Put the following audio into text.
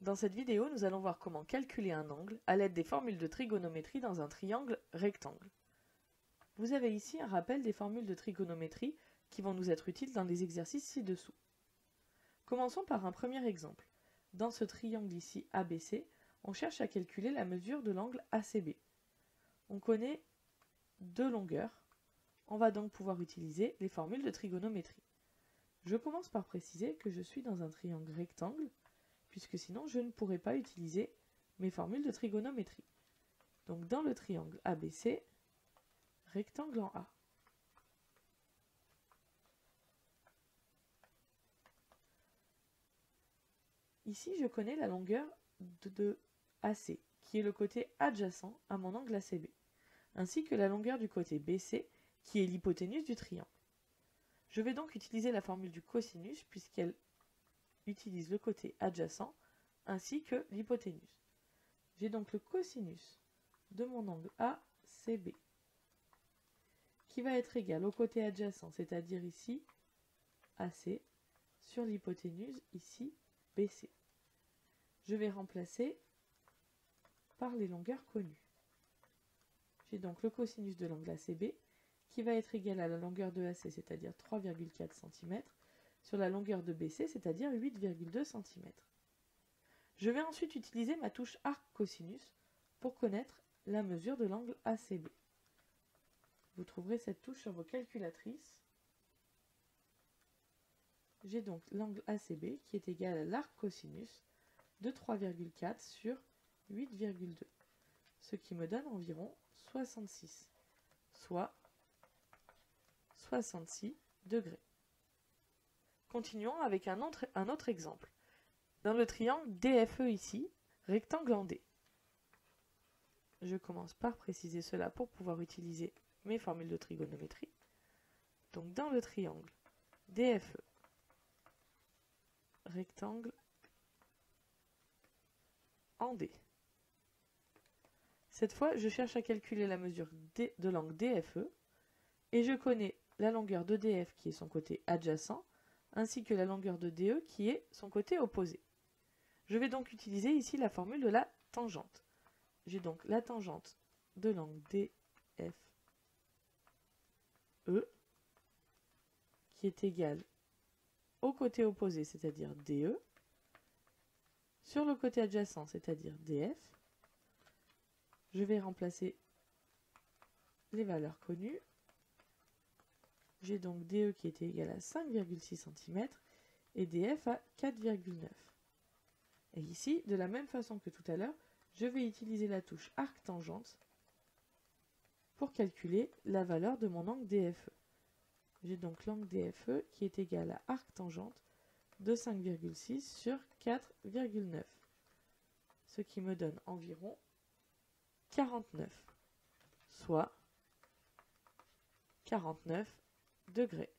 Dans cette vidéo, nous allons voir comment calculer un angle à l'aide des formules de trigonométrie dans un triangle rectangle. Vous avez ici un rappel des formules de trigonométrie qui vont nous être utiles dans les exercices ci-dessous. Commençons par un premier exemple. Dans ce triangle ici ABC, on cherche à calculer la mesure de l'angle ACB. On connaît deux longueurs. On va donc pouvoir utiliser les formules de trigonométrie. Je commence par préciser que je suis dans un triangle rectangle, puisque sinon je ne pourrais pas utiliser mes formules de trigonométrie. Donc dans le triangle ABC, rectangle en A. Ici, je connais la longueur de AC, qui est le côté adjacent à mon angle ACB, ainsi que la longueur du côté BC, qui est l'hypoténuse du triangle. Je vais donc utiliser la formule du cosinus, puisqu'elle utilise le côté adjacent, ainsi que l'hypoténuse. J'ai donc le cosinus de mon angle ACB, qui va être égal au côté adjacent, c'est-à-dire ici AC, sur l'hypoténuse, ici BC. Je vais remplacer par les longueurs connues. J'ai donc le cosinus de l'angle ACB qui va être égal à la longueur de AC, c'est-à-dire 3,4 cm, sur la longueur de BC, c'est-à-dire 8,2 cm. Je vais ensuite utiliser ma touche arc cosinus pour connaître la mesure de l'angle ACB. Vous trouverez cette touche sur vos calculatrices. J'ai donc l'angle ACB qui est égal à l'arc cosinus de 3,4 sur 8,2, ce qui me donne environ 66, soit 66 degrés. Continuons avec un autre exemple. Dans le triangle DFE ici, rectangle en D. Je commence par préciser cela pour pouvoir utiliser mes formules de trigonométrie. Donc dans le triangle DFE, rectangle en D. Cette fois, je cherche à calculer la mesure de l'angle DFE et je connais la longueur de DF qui est son côté adjacent ainsi que la longueur de DE qui est son côté opposé. Je vais donc utiliser ici la formule de la tangente. J'ai donc la tangente de l'angle DFE qui est égale au côté opposé, c'est-à-dire DE, sur le côté adjacent, c'est-à-dire DF. Je vais remplacer les valeurs connues. J'ai donc DE qui était égal à 5,6 cm et DF à 4,9. Et ici, de la même façon que tout à l'heure, je vais utiliser la touche arc-tangente pour calculer la valeur de mon angle DFE. J'ai donc l'angle DFE qui est égal à arc-tangente de 5,6 sur 4,9, ce qui me donne environ 49, soit 49 degrés.